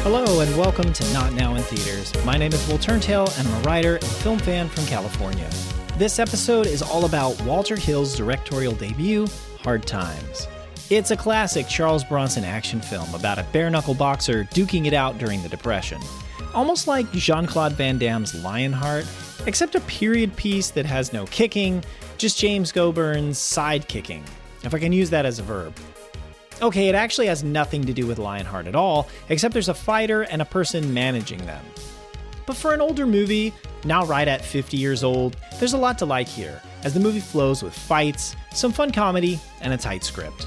Hello and welcome to Not Now in Theaters. My name is Walter Hill and I'm a writer and film fan from California. This episode is all about Walter Hill's directorial debut, Hard Times. It's a classic Charles Bronson action film about a bare-knuckle boxer duking it out during the Depression. Almost like Jean-Claude Van Damme's Lionheart, except a period piece that has no kicking, just James Coburn's side kicking, if I can use that as a verb. Okay, it actually has nothing to do with Lionheart at all, except there's a fighter and a person managing them. But for an older movie, now right at 50 years old, there's a lot to like here, as the movie flows with fights, some fun comedy, and a tight script.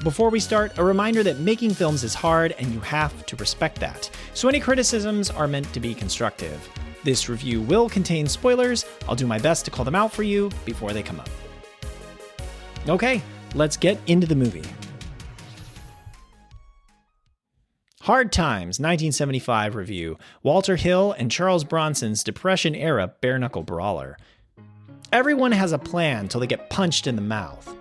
Before we start, a reminder that making films is hard and you have to respect that, so any criticisms are meant to be constructive. This review will contain spoilers. I'll do my best to call them out for you before they come up. Okay, let's get into the movie. Hard Times, 1975 review, Walter Hill and Charles Bronson's Depression-era bare-knuckle brawler. Everyone has a plan till they get punched in the mouth.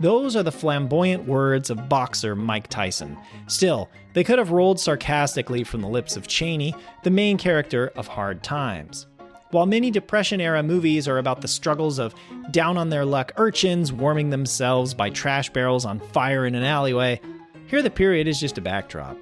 Those are the flamboyant words of boxer Mike Tyson. Still, they could have rolled sarcastically from the lips of Chaney, the main character of Hard Times. While many Depression-era movies are about the struggles of down-on-their-luck urchins warming themselves by trash barrels on fire in an alleyway, here the period is just a backdrop.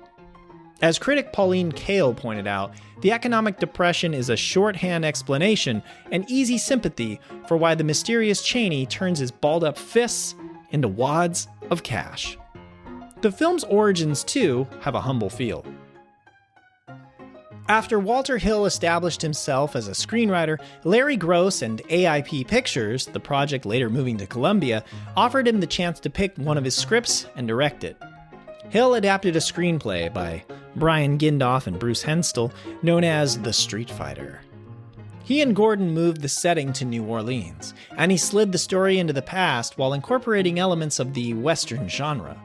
As critic Pauline Kael pointed out, the economic depression is a shorthand explanation and easy sympathy for why the mysterious Chaney turns his balled-up fists into wads of cash. The film's origins, too, have a humble feel. After Walter Hill established himself as a screenwriter, Larry Gross and AIP Pictures, the project later moving to Columbia, offered him the chance to pick one of his scripts and direct it. Hill adapted a screenplay by Brian Gindoff and Bruce Henstel known as The Street Fighter. He and Gordon moved the setting to New Orleans, and he slid the story into the past while incorporating elements of the Western genre.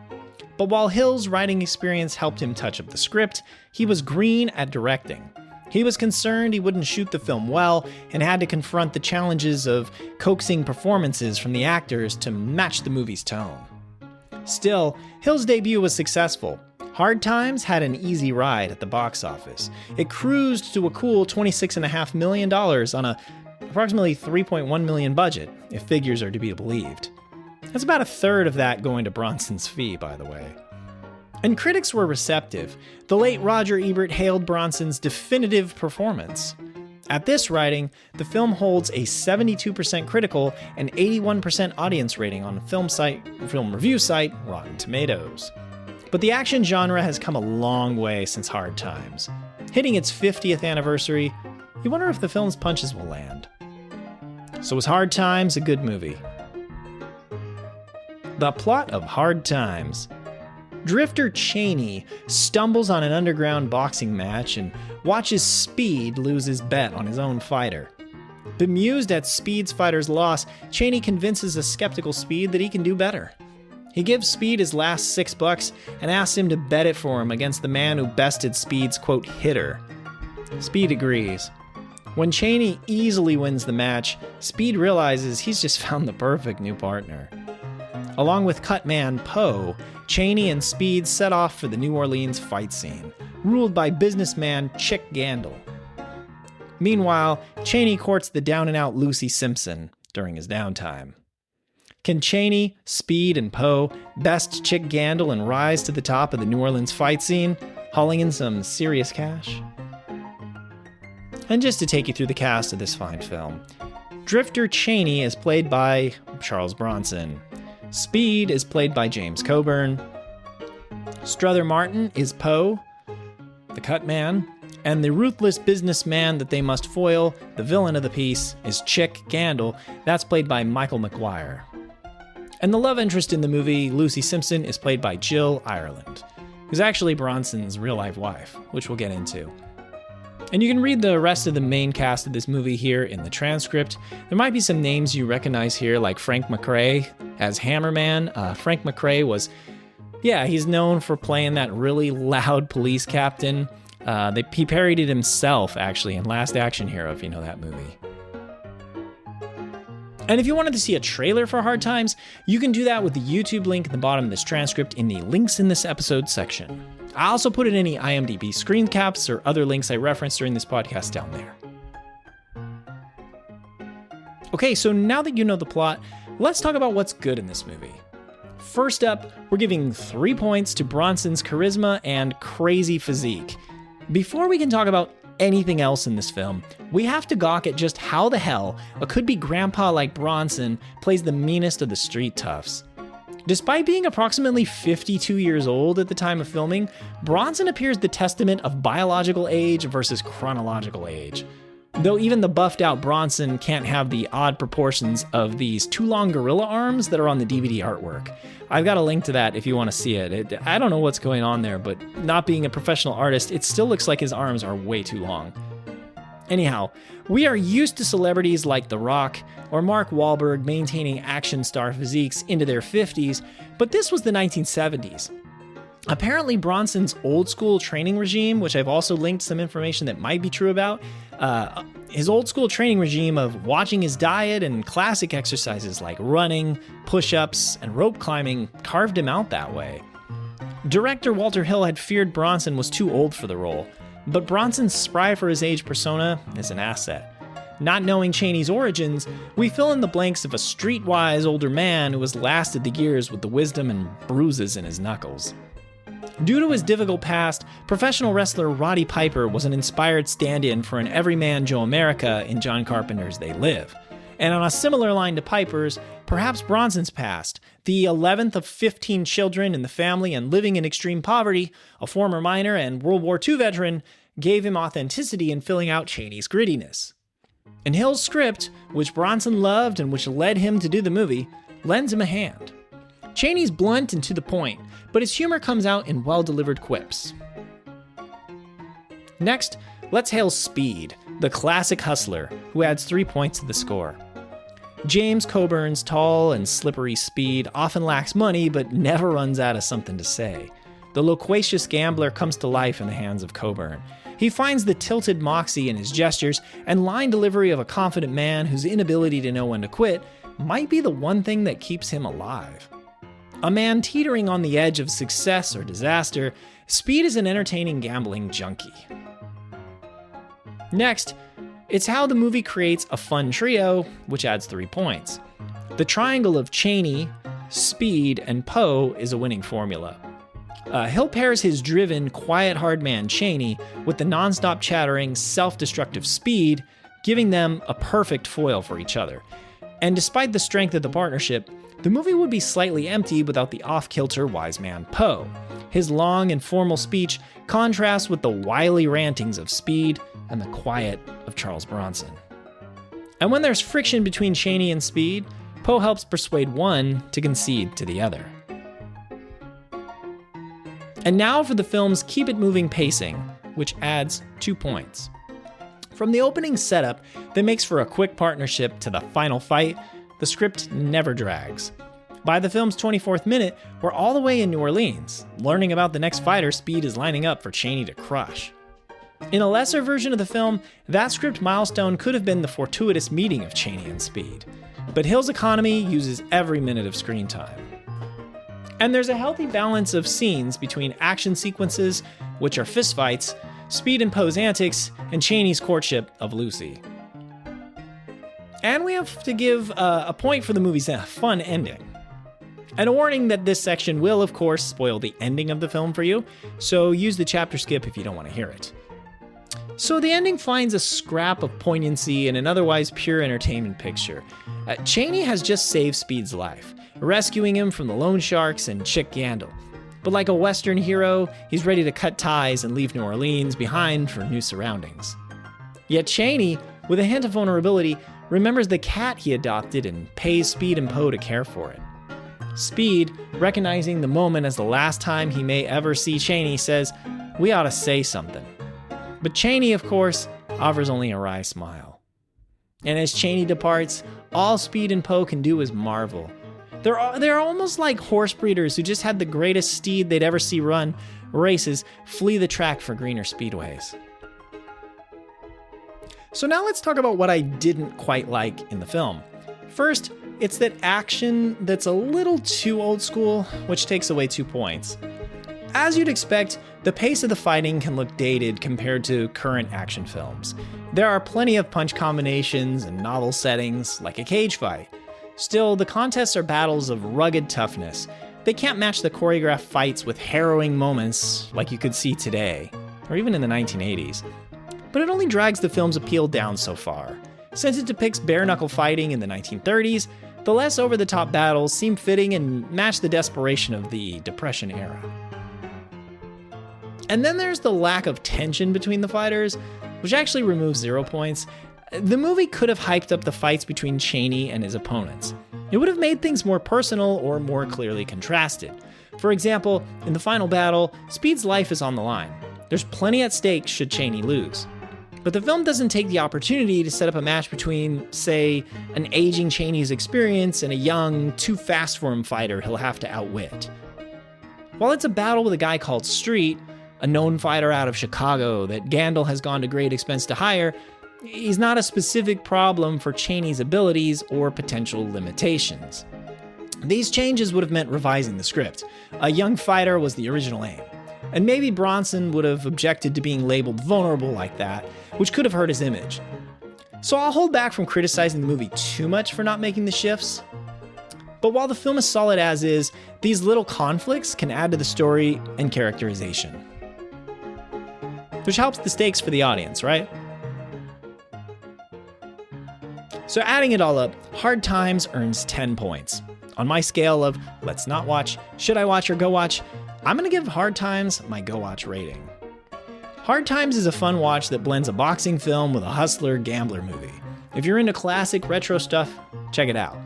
But while Hill's writing experience helped him touch up the script, he was green at directing. He was concerned he wouldn't shoot the film well and had to confront the challenges of coaxing performances from the actors to match the movie's tone. Still, Hill's debut was successful. Hard Times had an easy ride at the box office. It cruised to a cool $26.5 million on a approximately $3.1 million budget, if figures are to be believed. That's about a third of that going to Bronson's fee, by the way. And critics were receptive. The late Roger Ebert hailed Bronson's definitive performance. At this writing, the film holds a 72% critical and 81% audience rating on film review site Rotten Tomatoes. But the action genre has come a long way since Hard Times. Hitting its 50th anniversary, you wonder if the film's punches will land. So was Hard Times a good movie? The plot of Hard Times. Drifter Chaney stumbles on an underground boxing match and watches Speed lose his bet on his own fighter. Bemused at Speed's fighter's loss, Chaney convinces a skeptical Speed that he can do better. He gives Speed his last $6 and asks him to bet it for him against the man who bested Speed's, quote, hitter. Speed agrees. When Chaney easily wins the match, Speed realizes he's just found the perfect new partner. Along with Cutman Poe, Chaney and Speed set off for the New Orleans fight scene, ruled by businessman Chick Gandil. Meanwhile, Chaney courts the down-and-out Lucy Simpson during his downtime. Can Chaney, Speed, and Poe best Chick Gandil and rise to the top of the New Orleans fight scene, hauling in some serious cash? And just to take you through the cast of this fine film, Drifter Chaney is played by Charles Bronson. Speed is played by James Coburn. Strother Martin is Poe, the cut man, and the ruthless businessman that they must foil, the villain of the piece, is Chick Gandil. That's played by Michael McGuire. And the love interest in the movie, Lucy Simpson, is played by Jill Ireland, who's actually Bronson's real-life wife, which we'll get into. And you can read the rest of the main cast of this movie here in the transcript. There might be some names you recognize here, like Frank McRae as Hammerman. Frank McRae was, he's known for playing that really loud police captain. He parodied himself, actually, in Last Action Hero, if you know that movie. And if you wanted to see a trailer for Hard Times, you can do that with the YouTube link at the bottom of this transcript in the links in this episode section. I'll also put in any IMDb screen caps or other links I referenced during this podcast down there. Okay, so now that you know the plot, let's talk about what's good in this movie. First up, we're giving 3 points to Bronson's charisma and crazy physique. Before we can talk about anything else in this film, we have to gawk at just how the hell a could-be grandpa like Bronson plays the meanest of the street toughs. Despite being approximately 52 years old at the time of filming, Bronson appears the testament of biological age versus chronological age. Though even the buffed out Bronson can't have the odd proportions of these too long gorilla arms that are on the DVD artwork. I've got a link to that if you want to see it. I don't know what's going on there, but not being a professional artist, it still looks like his arms are way too long. Anyhow, we are used to celebrities like The Rock or Mark Wahlberg maintaining action star physiques into their 50s, but this was the 1970s. Apparently, Bronson's old school training regime, which I've also linked some information that might be true about, his old school training regime of watching his diet and classic exercises like running, push-ups, and rope climbing carved him out that way. Director Walter Hill had feared Bronson was too old for the role, but Bronson's spry for his age persona is an asset. Not knowing Chaney's origins, we fill in the blanks of a streetwise older man who has lasted the years with the wisdom and bruises in his knuckles. Due to his difficult past, professional wrestler Roddy Piper was an inspired stand-in for an everyman Joe America in John Carpenter's They Live. And on a similar line to Piper's, perhaps Bronson's past, the 11th of 15 children in the family and living in extreme poverty, a former miner and World War II veteran, gave him authenticity in filling out Chaney's grittiness. And Hill's script, which Bronson loved and which led him to do the movie, lends him a hand. Chaney's blunt and to the point, but his humor comes out in well-delivered quips. Next, let's hail Speed, the classic hustler, who adds 3 points to the score. James Coburn's tall and slippery Speed often lacks money, but never runs out of something to say. The loquacious gambler comes to life in the hands of Coburn. He finds the tilted moxie in his gestures and line delivery of a confident man whose inability to know when to quit might be the one thing that keeps him alive. A man teetering on the edge of success or disaster, Speed is an entertaining gambling junkie. Next, it's how the movie creates a fun trio, which adds 3 points. The triangle of Chaney, Speed, and Poe is a winning formula. Hill pairs his driven, quiet hard man Chaney with the nonstop chattering, self-destructive Speed, giving them a perfect foil for each other. And despite the strength of the partnership, the movie would be slightly empty without the off-kilter wise man Poe. His long and formal speech contrasts with the wily rantings of Speed and the quiet of Charles Bronson. And when there's friction between Chaney and Speed, Poe helps persuade one to concede to the other. And now for the film's keep it moving pacing, which adds 2 points. From the opening setup that makes for a quick partnership to the final fight, the script never drags. By the film's 24th minute, we're all the way in New Orleans, learning about the next fighter Speed is lining up for Chaney to crush. In a lesser version of the film, that script milestone could have been the fortuitous meeting of Chaney and Speed. But Hill's economy uses every minute of screen time. And there's a healthy balance of scenes between action sequences, which are fistfights, Speed and Poe's antics, and Chaney's courtship of Lucy. And we have to give a point for the movie's fun ending. And a warning that this section will, of course, spoil the ending of the film for you, so use the chapter skip if you don't want to hear it. So the ending finds a scrap of poignancy in an otherwise pure entertainment picture. Chaney has just saved Speed's life, rescuing him from the loan sharks and Chick Gandil. But like a Western hero, he's ready to cut ties and leave New Orleans behind for new surroundings. Yet Chaney, with a hint of vulnerability, remembers the cat he adopted and pays Speed and Poe to care for it. Speed, recognizing the moment as the last time he may ever see Chaney, says, "We ought to say something." But Chaney, of course, offers only a wry smile. And as Chaney departs, all Speed and Poe can do is marvel. They're almost like horse breeders who just had the greatest steed they'd ever see run races flee the track for greener speedways. So now let's talk about what I didn't quite like in the film. First, it's that action that's a little too old school, which takes away 2 points. As you'd expect, the pace of the fighting can look dated compared to current action films. There are plenty of punch combinations and novel settings, like a cage fight. Still, the contests are battles of rugged toughness. They can't match the choreographed fights with harrowing moments like you could see today, or even in the 1980s. But it only drags the film's appeal down so far. Since it depicts bare-knuckle fighting in the 1930s, the less over-the-top battles seem fitting and match the desperation of the Depression era. And then there's the lack of tension between the fighters, which actually removes 0 points. The movie could have hyped up the fights between Chaney and his opponents. It would have made things more personal or more clearly contrasted. For example, in the final battle, Speed's life is on the line. There's plenty at stake should Chaney lose. But the film doesn't take the opportunity to set up a match between, say, an aging Chaney's experience and a young, too-fast-for-him fighter he'll have to outwit. While it's a battle with a guy called Street, a known fighter out of Chicago that Gandil has gone to great expense to hire, he's not a specific problem for Chaney's abilities or potential limitations. These changes would have meant revising the script. A young fighter was the original aim. And maybe Bronson would have objected to being labeled vulnerable like that, which could have hurt his image. So I'll hold back from criticizing the movie too much for not making the shifts. But while the film is solid as is, these little conflicts can add to the story and characterization. Which helps the stakes for the audience, right? So adding it all up, Hard Times earns 10 points. On my scale of let's not watch, should I watch or go watch, I'm gonna give Hard Times my go watch rating. Hard Times is a fun watch that blends a boxing film with a hustler gambler movie. If you're into classic retro stuff, check it out.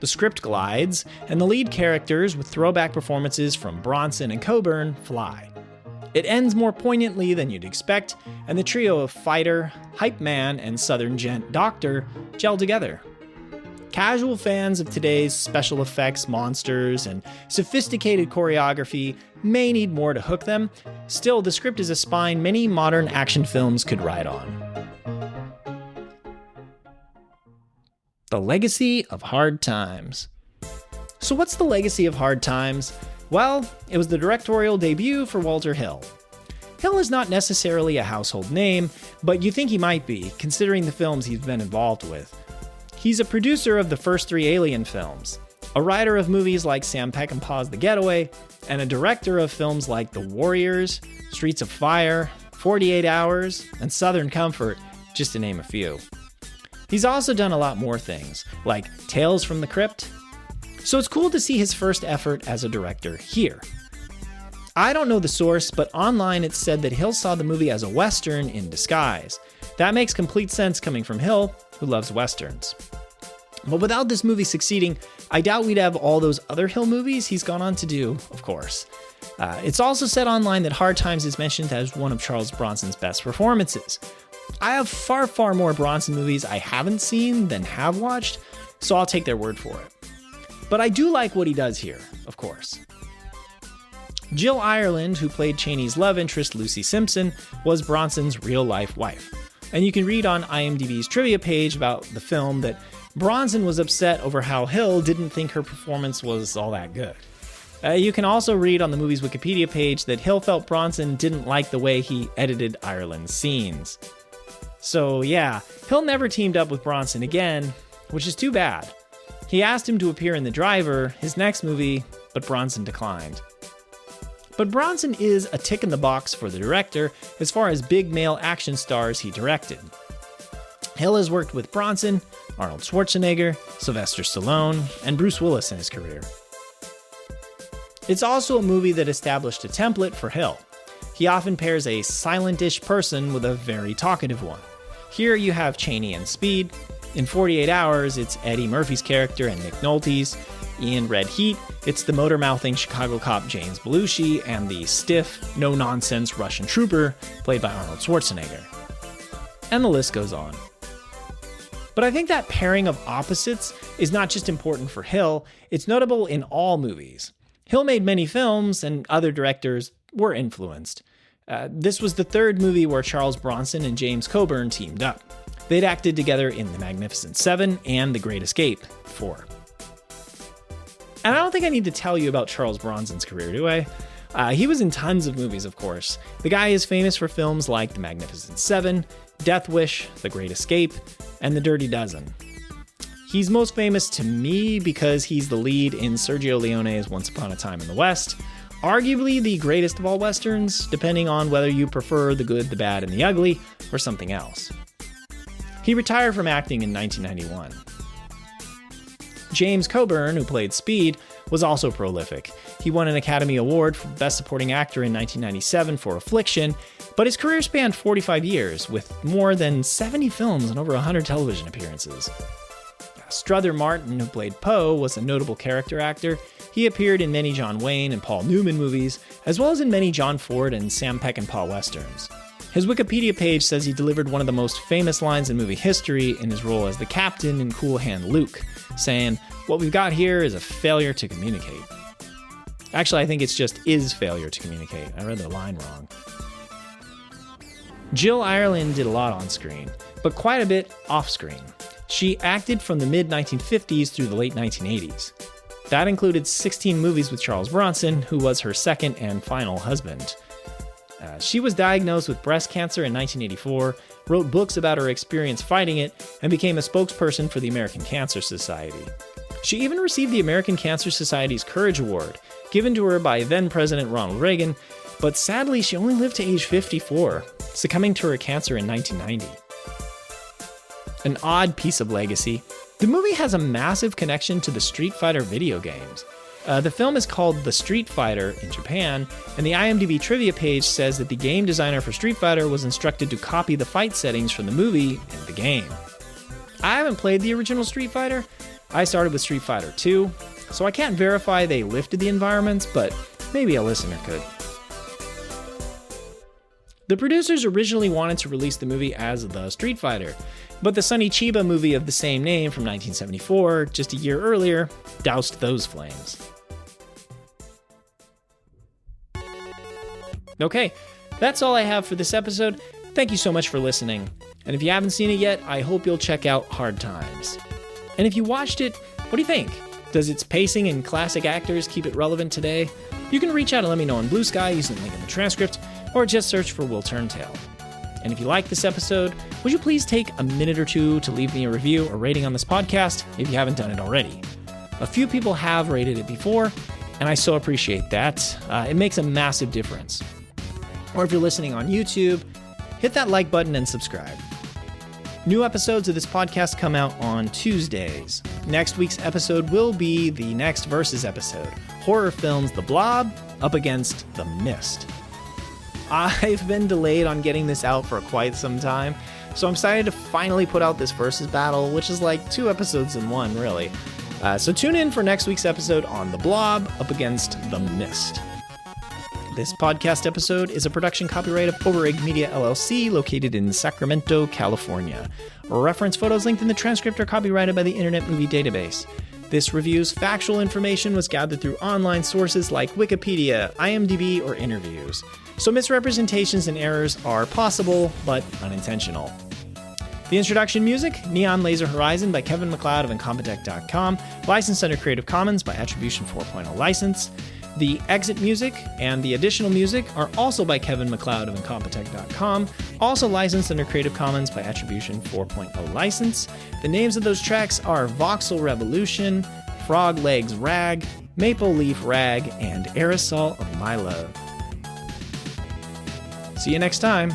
The script glides, and the lead characters with throwback performances from Bronson and Coburn fly. It ends more poignantly than you'd expect, and the trio of fighter, hype man, and southern gent doctor gel together. Casual fans of today's special effects monsters and sophisticated choreography may need more to hook them. Still, the script is a spine many modern action films could ride on. The legacy of Hard Times. So what's the legacy of Hard Times? Well, it was the directorial debut for Walter Hill. Hill is not necessarily a household name, but you think he might be, considering the films he's been involved with. He's a producer of the first 3 Alien films, a writer of movies like Sam Peckinpah's The Getaway, and a director of films like The Warriors, Streets of Fire, 48 Hours, and Southern Comfort, just to name a few. He's also done a lot more things, like Tales from the Crypt. So it's cool to see his first effort as a director here. I don't know the source, but online it's said that Hill saw the movie as a Western in disguise. That makes complete sense coming from Hill, who loves Westerns. But without this movie succeeding, I doubt we'd have all those other Hill movies he's gone on to do, of course. It's also said online that Hard Times is mentioned as one of Charles Bronson's best performances. I have far, far more Bronson movies I haven't seen than have watched, so I'll take their word for it. But I do like what he does here, of course. Jill Ireland, who played Chaney's love interest Lucy Simpson, was Bronson's real-life wife. And you can read on IMDb's trivia page about the film that Bronson was upset over how Hill didn't think her performance was all that good. You can also read on the movie's Wikipedia page that Hill felt Bronson didn't like the way he edited Ireland's scenes. So yeah, Hill never teamed up with Bronson again, which is too bad. He asked him to appear in The Driver, his next movie, but Bronson declined. But Bronson is a tick in the box for the director as far as big male action stars he directed. Hill has worked with Bronson, Arnold Schwarzenegger, Sylvester Stallone, and Bruce Willis in his career. It's also a movie that established a template for Hill. He often pairs a silent-ish person with a very talkative one. Here you have Chaney and Speed. In 48 Hours, it's Eddie Murphy's character and Nick Nolte's. In Red Heat, it's the motor-mouthing Chicago cop James Belushi and the stiff, no-nonsense Russian trooper played by Arnold Schwarzenegger. And the list goes on. But I think that pairing of opposites is not just important for Hill, it's notable in all movies. Hill made many films, and other directors were influenced. This was the third movie where Charles Bronson and James Coburn teamed up. They'd acted together in The Magnificent Seven and The Great Escape 4. And I don't think I need to tell you about Charles Bronson's career, do I? He was in tons of movies, of course. The guy is famous for films like The Magnificent Seven, Death Wish, The Great Escape, and The Dirty Dozen. He's most famous to me because he's the lead in Sergio Leone's Once Upon a Time in the West, arguably the greatest of all westerns, depending on whether you prefer the good, the bad, and the ugly, or something else. He retired from acting in 1991. James Coburn, who played Speed, was also prolific. He won an Academy Award for Best Supporting Actor in 1997 for Affliction, but his career spanned 45 years, with more than 70 films and over 100 television appearances. Strother Martin, who played Poe, was a notable character actor. He appeared in many John Wayne and Paul Newman movies, as well as in many John Ford and Sam Peckinpah westerns. His Wikipedia page says he delivered one of the most famous lines in movie history in his role as the captain in Cool Hand Luke, saying, "What we've got here is a failure to communicate." Actually, I think it's just is failure to communicate. I read the line wrong. Jill Ireland did a lot on screen, but quite a bit off screen. She acted from the mid-1950s through the late 1980s. That included 16 movies with Charles Bronson, who was her second and final husband. She was diagnosed with breast cancer in 1984, wrote books about her experience fighting it, and became a spokesperson for the American Cancer Society. She even received the American Cancer Society's Courage Award, given to her by then-President Ronald Reagan, but sadly she only lived to age 54, succumbing to her cancer in 1990. An odd piece of legacy, the movie has a massive connection to the Street Fighter video games. The film is called The Street Fighter in Japan, and the IMDb trivia page says that the game designer for Street Fighter was instructed to copy the fight settings from the movie in the game. I haven't played the original Street Fighter. I started with Street Fighter 2, so I can't verify they lifted the environments, but maybe a listener could. The producers originally wanted to release the movie as The Street Fighter, but the Sonny Chiba movie of the same name from 1974, just a year earlier, doused those flames. Okay, that's all I have for this episode. Thank you so much for listening. And if you haven't seen it yet, I hope you'll check out Hard Times. And if you watched it, what do you think? Does its pacing and classic actors keep it relevant today? You can reach out and let me know on Blue Sky using the link in the transcript, or just search for Will Turntail. And if you like this episode, would you please take a minute or two to leave me a review or rating on this podcast if you haven't done it already? A few people have rated it before, and I so appreciate that. It makes a massive difference. Or if you're listening on YouTube, hit that like button and subscribe. New episodes of this podcast come out on Tuesdays. Next week's episode will be the next Versus episode, horror films The Blob up against The Mist. I've been delayed on getting this out for quite some time, so I'm excited to finally put out this Versus battle, which is like 2 episodes in one, really. So tune in for next week's episode on The Blob up against The Mist. This podcast episode is a production copyright of Overegg Media LLC, located in Sacramento, California. Reference photos linked in the transcript are copyrighted by the Internet Movie Database. This review's factual information was gathered through online sources like Wikipedia, IMDb, or interviews. So misrepresentations and errors are possible, but unintentional. The introduction music, Neon Laser Horizon by Kevin MacLeod of Incompetech.com, licensed under Creative Commons by Attribution 4.0 license. The exit music and the additional music are also by Kevin MacLeod of Incompetech.com, also licensed under Creative Commons by Attribution 4.0 license. The names of those tracks are Voxel Revolution, Frog Legs Rag, Maple Leaf Rag, and Aerosol of My Love. See you next time.